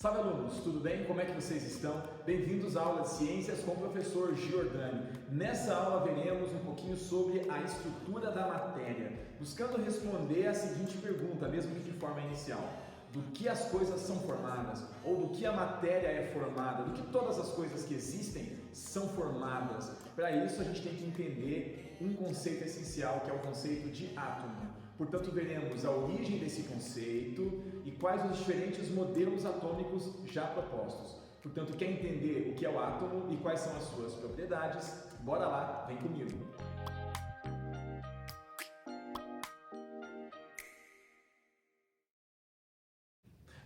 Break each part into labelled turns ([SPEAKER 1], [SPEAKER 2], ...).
[SPEAKER 1] Salve alunos, tudo bem? Como é que vocês estão? Bem-vindos à aula de Ciências com o professor Giordani. Nessa aula veremos um pouquinho sobre a estrutura da matéria, buscando responder a seguinte pergunta, mesmo que de forma inicial: do que as coisas são formadas, ou do que a matéria é formada, do que todas as coisas que existem são formadas. Para isso a gente tem que entender um conceito essencial, que é o conceito de átomo. Portanto, veremos a origem desse conceito e quais os diferentes modelos atômicos já propostos. Portanto, quer entender o que é o átomo e quais são as suas propriedades? Bora lá, vem comigo!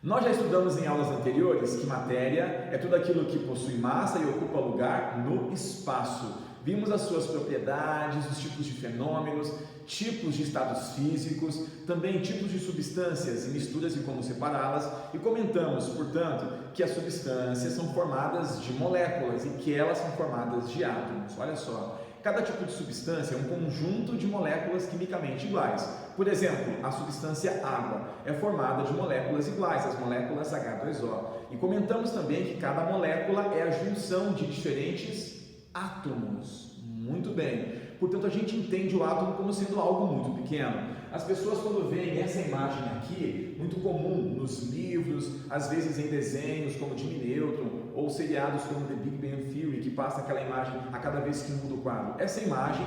[SPEAKER 1] Nós já estudamos em aulas anteriores que matéria é tudo aquilo que possui massa e ocupa lugar no espaço. Vimos as suas propriedades, os tipos de fenômenos, tipos de estados físicos, também tipos de substâncias e misturas e como separá-las, e comentamos, portanto, que as substâncias são formadas de moléculas e que elas são formadas de átomos. Olha só, cada tipo de substância é um conjunto de moléculas quimicamente iguais. Por exemplo, a substância água é formada de moléculas iguais, as moléculas H2O. E comentamos também que cada molécula é a junção de diferentes átomos. Muito bem. Portanto, a gente entende o átomo como sendo algo muito pequeno. As pessoas, quando veem essa imagem aqui, muito comum nos livros, às vezes em desenhos como Jimmy Neutron, ou seriados como The Big Bang Theory, que passa aquela imagem a cada vez que muda o quadro. Essa imagem,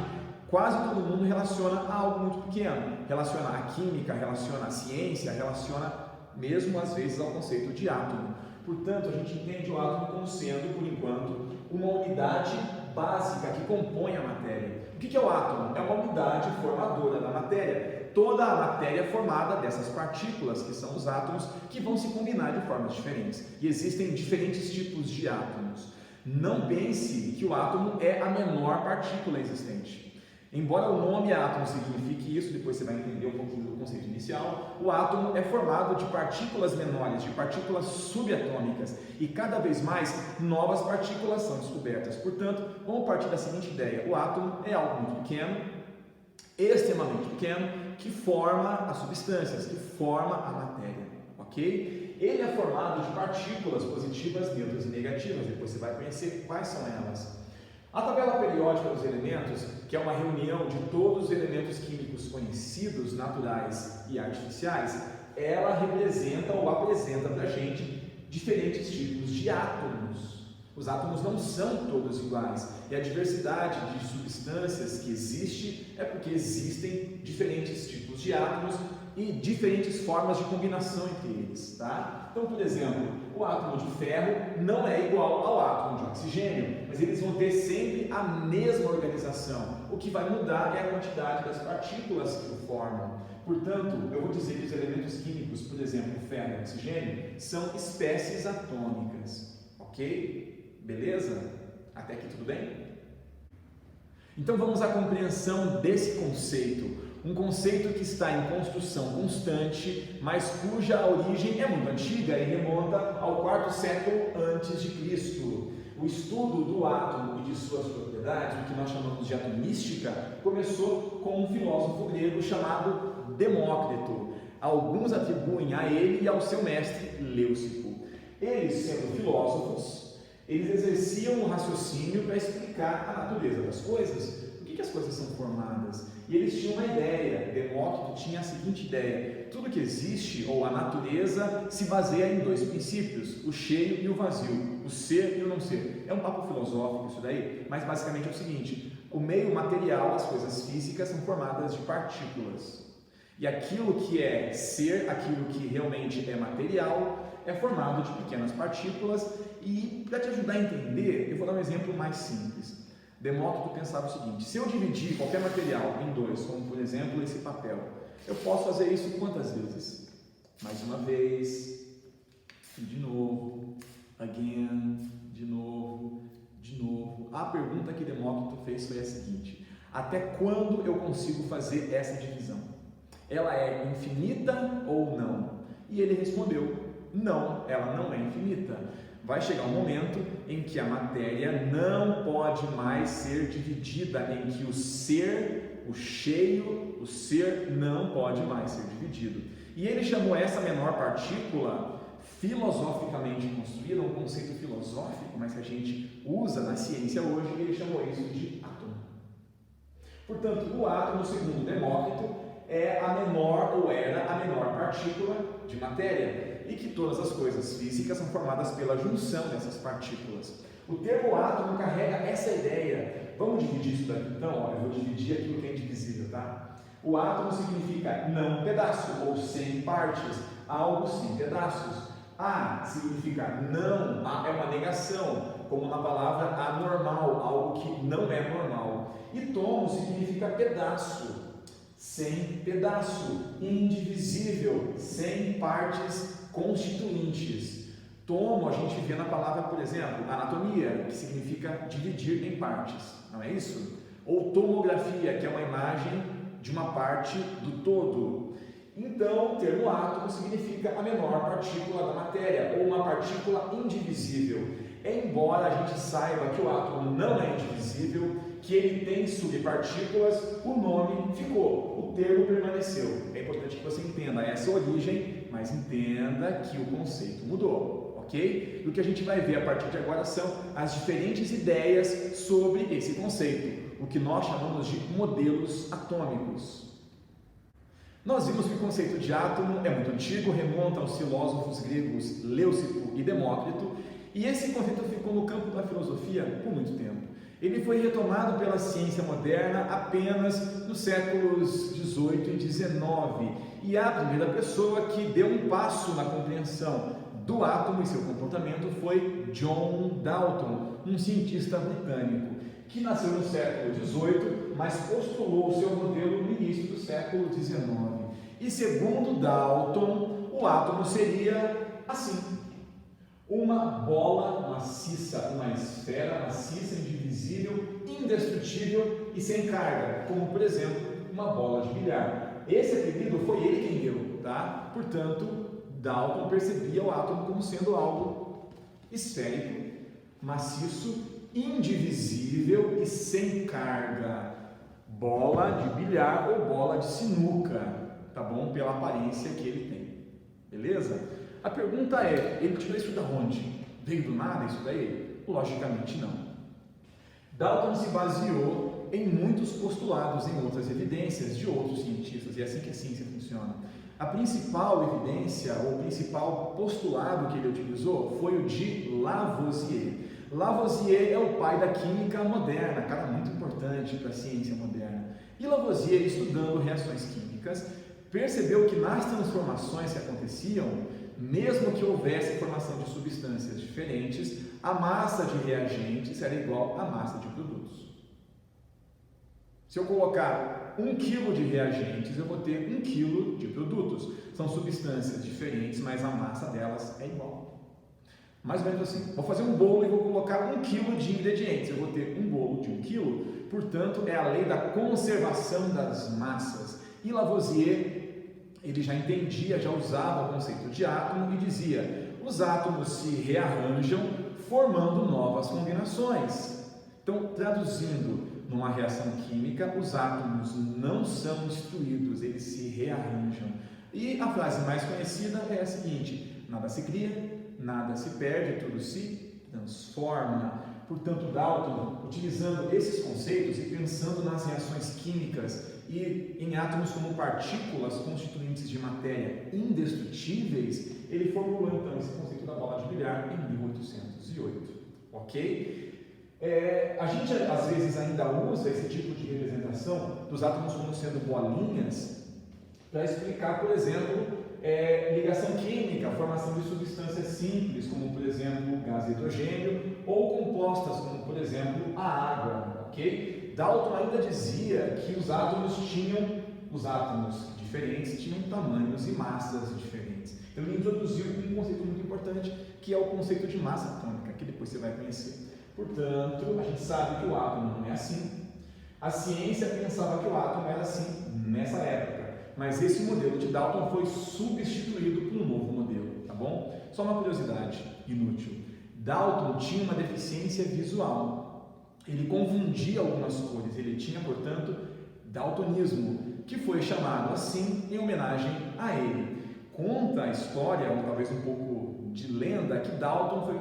[SPEAKER 1] quase todo mundo relaciona a algo muito pequeno. Relaciona a química, relaciona a ciência, relaciona mesmo às vezes ao conceito de átomo. Portanto, a gente entende o átomo como sendo, por enquanto, uma unidade básica que compõe a matéria. O que é o átomo? É uma unidade formadora da matéria. Toda a matéria é formada dessas partículas, que são os átomos, que vão se combinar de formas diferentes. E existem diferentes tipos de átomos. Não pense que o átomo é a menor partícula existente. Embora o nome átomo signifique isso, depois você vai entender um pouquinho do conceito inicial, o átomo é formado de partículas menores, de partículas subatômicas, e cada vez mais novas partículas são descobertas. Portanto, vamos partir da seguinte ideia: o átomo é algo muito pequeno, extremamente pequeno, que forma as substâncias, que forma a matéria, ok? Ele é formado de partículas positivas, neutras e negativas, depois você vai conhecer quais são elas. A tabela periódica dos elementos, que é uma reunião de todos os elementos químicos conhecidos, naturais e artificiais, ela representa ou apresenta para a gente diferentes tipos de átomos. Os átomos não são todos iguais, e a diversidade de substâncias que existe é porque existem diferentes tipos de átomos e diferentes formas de combinação entre eles, tá? Então, por exemplo, o átomo de ferro não é igual ao átomo de oxigênio, mas eles vão ter sempre a mesma organização. O que vai mudar é a quantidade das partículas que o formam. Portanto, eu vou dizer que os elementos químicos, por exemplo, ferro e oxigênio, são espécies atômicas, ok? Beleza? Até aqui tudo bem? Então vamos à compreensão desse conceito. Um conceito que está em construção constante, mas cuja origem é muito antiga e remonta ao quarto século antes de Cristo. O estudo do átomo e de suas propriedades, o que nós chamamos de atomística, começou com um filósofo grego chamado Demócrito. Alguns atribuem a ele e ao seu mestre Leucipo. Eles, sendo filósofos, eles exerciam um raciocínio para explicar a natureza das coisas. Por que as coisas são formadas? E eles tinham uma ideia, Demócrito tinha a seguinte ideia: tudo que existe, ou a natureza, se baseia em dois princípios, o cheio e o vazio, o ser e o não ser. É um papo filosófico isso daí, mas basicamente é o seguinte: o meio material, as coisas físicas, são formadas de partículas. E aquilo que é ser, aquilo que realmente é material, é formado de pequenas partículas. E para te ajudar a entender, eu vou dar um exemplo mais simples. Demócrito pensava o seguinte: se eu dividir qualquer material em dois, como por exemplo esse papel, eu posso fazer isso quantas vezes? Mais uma vez, e de novo, again, de novo, de novo. A pergunta que Demócrito fez foi a seguinte: até quando eu consigo fazer essa divisão? Ela é infinita ou não? E ele respondeu: não, ela não é infinita. Vai chegar um momento em que a matéria não pode mais ser dividida, em que o ser, o cheio, o ser não pode mais ser dividido. E ele chamou essa menor partícula filosoficamente construída, um conceito filosófico, mas que a gente usa na ciência hoje, ele chamou isso de átomo. Portanto, o átomo, segundo Demócrito, é a menor ou era a menor partícula de matéria e que todas as coisas físicas são formadas pela junção dessas partículas. O termo átomo carrega essa ideia. Vamos dividir isso daqui então? Eu vou dividir aquilo que é indivisível, tá? O átomo significa não pedaço ou sem partes, algo sem pedaços. A significa não, A é uma negação, como na palavra anormal, algo que não é normal. E tomo significa pedaço, sem pedaço, indivisível, sem partes constituintes. Tomo a gente vê na palavra, por exemplo, anatomia, que significa dividir em partes, não é isso? Ou tomografia, que é uma imagem de uma parte do todo. Então, o termo átomo significa a menor partícula da matéria, ou uma partícula indivisível. Embora a gente saiba que o átomo não é indivisível, que ele tem subpartículas, o nome ficou, o termo permaneceu. É importante que você entenda essa origem, mas entenda que o conceito mudou, ok? E o que a gente vai ver a partir de agora são as diferentes ideias sobre esse conceito, o que nós chamamos de modelos atômicos. Nós vimos que o conceito de átomo é muito antigo, remonta aos filósofos gregos Leucipo e Demócrito, e esse conceito ficou no campo da filosofia por muito tempo. Ele foi retomado pela ciência moderna apenas nos séculos 18 e 19, e a primeira pessoa que deu um passo na compreensão do átomo e seu comportamento foi John Dalton, um cientista britânico, que nasceu no século 18, mas postulou o seu modelo no início do século 19. E segundo Dalton, o átomo seria assim: uma bola maciça, uma esfera maciça, indivisível, indestrutível e sem carga, como por exemplo uma bola de bilhar. Esse apelido foi ele quem deu, tá? Portanto, Dalton percebia o átomo como sendo algo esférico, maciço, indivisível e sem carga. Bola de bilhar ou bola de sinuca, tá bom? Pela aparência que ele tem, beleza? A pergunta é, ele tirou isso da onde? Veio do nada isso daí? Logicamente não. Dalton se baseou em muitos postulados, em outras evidências de outros cientistas, e é assim que a ciência funciona. A principal evidência, ou o principal postulado que ele utilizou foi o de Lavoisier. Lavoisier é o pai da química moderna, cara muito importante para a ciência moderna. E Lavoisier, estudando reações químicas, percebeu que nas transformações que aconteciam, mesmo que houvesse formação de substâncias diferentes, a massa de reagentes era igual à massa de produtos. Se eu colocar 1 kg de reagentes, eu vou ter 1 kg de produtos. São substâncias diferentes, mas a massa delas é igual. Mais ou menos assim. Vou fazer um bolo e vou colocar 1 kg de ingredientes. Eu vou ter um bolo de 1 kg. Portanto, é a lei da conservação das massas. E Lavoisier, ele já entendia, já usava o conceito de átomo e dizia: os átomos se rearranjam formando novas combinações. Então, traduzindo, numa reação química, os átomos não são destruídos, eles se rearranjam. E a frase mais conhecida é a seguinte: nada se cria, nada se perde, tudo se transforma. Portanto, Dalton, utilizando esses conceitos e pensando nas reações químicas e em átomos como partículas constituintes de matéria indestrutíveis, ele formulou então esse conceito da bola de bilhar em 1808, ok? A gente às vezes ainda usa esse tipo de representação dos átomos como sendo bolinhas para explicar, por exemplo, ligação química, formação de substâncias simples, como por exemplo o gás hidrogênio, ou compostas, como por exemplo a água, ok? Dalton ainda dizia que os átomos diferentes tinham tamanhos e massas diferentes. Então ele introduziu um conceito muito importante, que é o conceito de massa atômica, que depois você vai conhecer. Portanto, a gente sabe que o átomo não é assim. A ciência pensava que o átomo era assim nessa época, mas esse modelo de Dalton foi substituído por um novo modelo, tá bom? Só uma curiosidade inútil. Dalton tinha uma deficiência visual. Ele confundia algumas cores, ele tinha, portanto, daltonismo, que foi chamado assim em homenagem a ele. Conta a história, ou talvez um pouco lenda que Dalton foi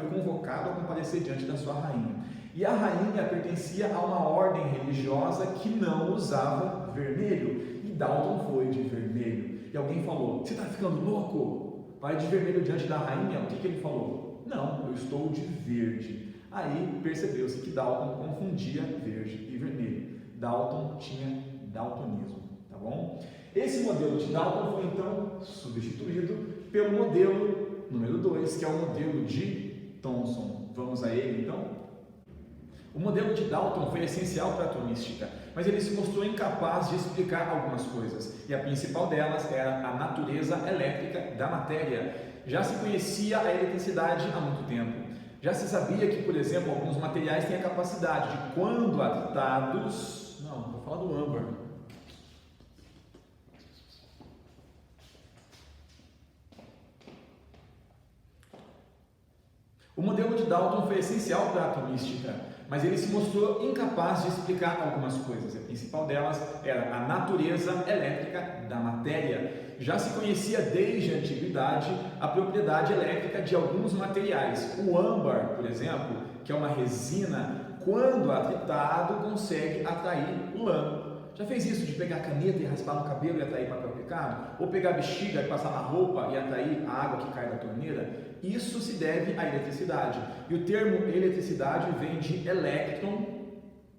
[SPEAKER 1] convocado a comparecer diante da sua rainha. E a rainha pertencia a uma ordem religiosa que não usava vermelho. E Dalton foi de vermelho. E alguém falou: você está ficando louco? Vai de vermelho diante da rainha? O que ele falou? Não, eu estou de verde. Aí percebeu-se que Dalton confundia verde e vermelho. Dalton tinha daltonismo, tá bom? Esse modelo de Dalton foi então substituído pelo modelo número 2, que é o modelo de Thomson. Vamos a ele então? O modelo de Dalton foi essencial para a atomística, mas ele se mostrou incapaz de explicar algumas coisas, e a principal delas era a natureza elétrica da matéria. Já se conhecia a eletricidade há muito tempo. Já se sabia que, por exemplo, alguns materiais têm a capacidade de, quando atritados... Não, vou falar do âmbar. O modelo de Dalton foi essencial para a atomística, mas ele se mostrou incapaz de explicar algumas coisas. A principal delas era a natureza elétrica da matéria. Já se conhecia desde a antiguidade a propriedade elétrica de alguns materiais. O âmbar, por exemplo, que é uma resina, quando atritado, consegue atrair lã. Já fez isso de pegar caneta e raspar no cabelo e atrair papel picado? Ou pegar bexiga e passar na roupa e atrair a água que cai da torneira? Isso se deve à eletricidade. E o termo eletricidade vem de elétron,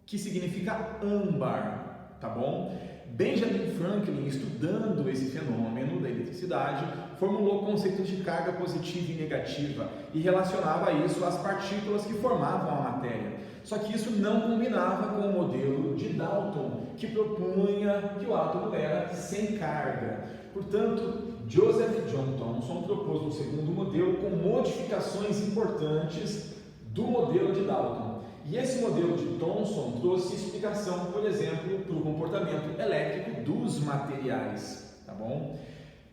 [SPEAKER 1] que significa âmbar, tá bom? Benjamin Franklin, estudando esse fenômeno da eletricidade, formulou conceitos de carga positiva e negativa e relacionava isso às partículas que formavam a matéria. Só que isso não combinava com o modelo de Dalton, que propunha que o átomo era sem carga. Portanto, Joseph John Thomson propôs um segundo modelo com modificações importantes do modelo de Dalton. E esse modelo de Thomson trouxe explicação, por exemplo, para o comportamento elétrico dos materiais, tá bom?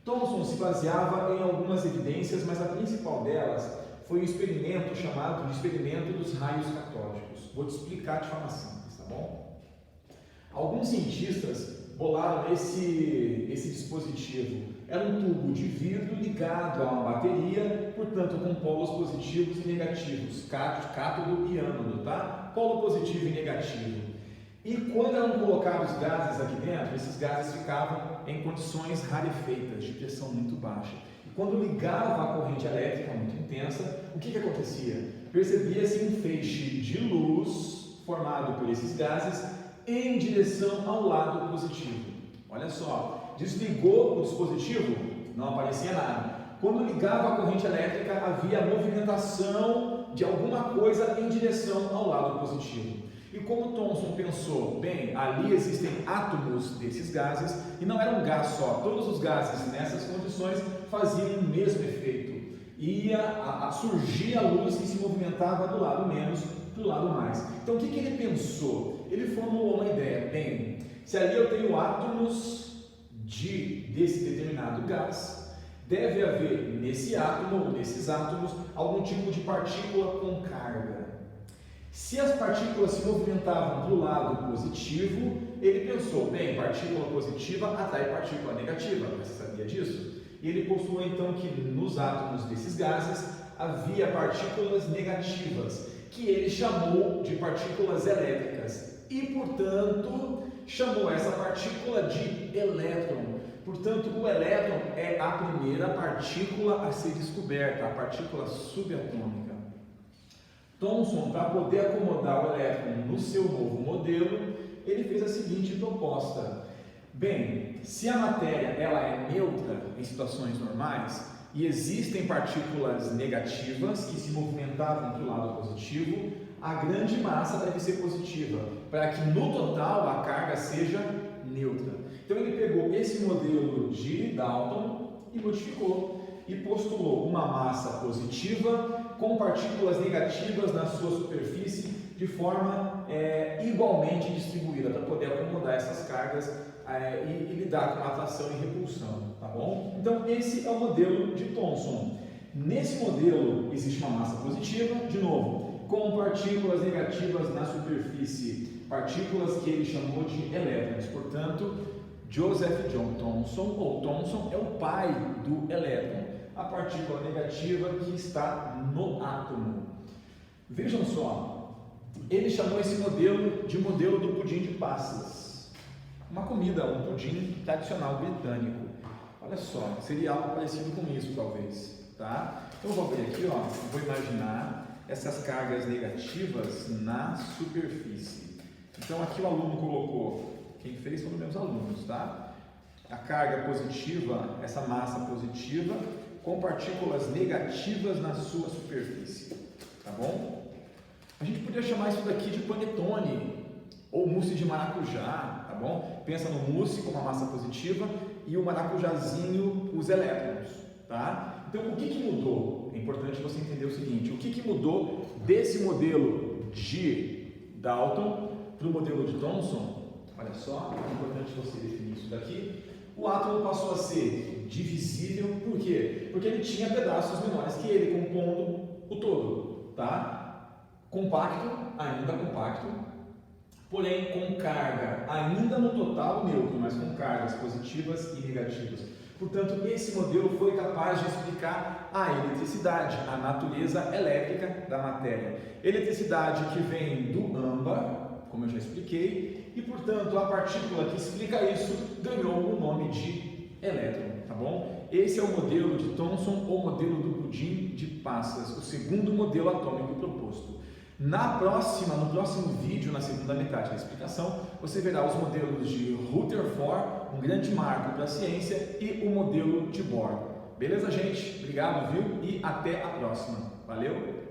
[SPEAKER 1] Thomson se baseava em algumas evidências, mas a principal delas foi um experimento chamado de experimento dos raios catódicos. Vou te explicar de forma simples, tá bom? Alguns cientistas bolaram esse dispositivo. Era um tubo de vidro ligado a uma bateria, portanto com polos positivos e negativos, cátodo e ânodo, tá? Polo positivo e negativo. E quando eram colocados gases aqui dentro, esses gases ficavam em condições rarefeitas, de pressão muito baixa. E quando ligava a corrente elétrica muito intensa, o que acontecia? Percebia-se um feixe de luz formado por esses gases em direção ao lado positivo. Olha só, desligou o dispositivo, não aparecia nada. Quando ligava a corrente elétrica, havia movimentação de alguma coisa em direção ao lado positivo. E como Thomson pensou, bem, ali existem átomos desses gases, e não era um gás só, todos os gases nessas condições faziam o mesmo efeito. Surgia a luz que se movimentava do lado menos para o lado mais. Então o que ele pensou? Ele formulou uma ideia, bem, se ali eu tenho átomos desse determinado gás, deve haver nesse átomo ou nesses átomos algum tipo de partícula com carga. Se as partículas se movimentavam para o lado positivo, ele pensou, bem, partícula positiva atrai partícula negativa, você sabia disso? E ele postulou então que nos átomos desses gases havia partículas negativas, que ele chamou de partículas elétricas, e portanto chamou essa partícula de elétron. Portanto, o elétron é a primeira partícula a ser descoberta, a partícula subatômica. Thomson, para poder acomodar o elétron no seu novo modelo, ele fez a seguinte proposta. Bem, se a matéria ela é neutra em situações normais e existem partículas negativas que se movimentavam para o lado positivo, a grande massa deve ser positiva, para que no total a carga seja neutra. Então ele pegou esse modelo de Dalton e modificou e postulou uma massa positiva com partículas negativas na sua superfície de forma igualmente distribuída, para poder acomodar essas cargas e lidar com atração e repulsão, tá bom? Então esse é o modelo de Thomson. Nesse modelo existe uma massa positiva, de novo, com partículas negativas na superfície, partículas que ele chamou de elétrons. Portanto, Joseph John Thomson, ou Thomson, é o pai do elétron. a partícula negativa que está no átomo. Vejam só, ele chamou esse modelo de modelo do pudim de passas. Uma comida, um pudim tradicional britânico. Olha só, seria algo parecido com isso, talvez, tá? Então, vou abrir aqui, ó, vou imaginar essas cargas negativas na superfície. Então, aqui o aluno colocou, quem fez foram meus alunos, tá? A carga positiva, essa massa positiva, com partículas negativas na sua superfície, tá bom? A gente podia chamar isso daqui de panetone, ou mousse de maracujá, tá bom? Pensa no mousse com uma massa positiva e o maracujazinho, os elétrons, tá? Então, o que mudou? É importante você entender o seguinte, o que mudou desse modelo de Dalton para o modelo de Thomson? Olha só, é importante você definir isso daqui. O átomo passou a ser divisível, por quê? Porque ele tinha pedaços menores que ele, compondo o todo, tá? Compacto, ainda compacto, porém com carga ainda no total neutro, mas com cargas positivas e negativas. Portanto, esse modelo foi capaz de explicar a eletricidade, a natureza elétrica da matéria. Eletricidade que vem do âmbar, como eu já expliquei, e portanto a partícula que explica isso ganhou o nome de elétron, tá bom? Esse é o modelo de Thomson ou modelo do pudim de passas, o segundo modelo atômico proposto. No próximo vídeo, na segunda metade da explicação, você verá os modelos de Rutherford, um grande marco para a ciência, e o modelo de Bohr. Beleza, gente? Obrigado, viu? E até a próxima. Valeu!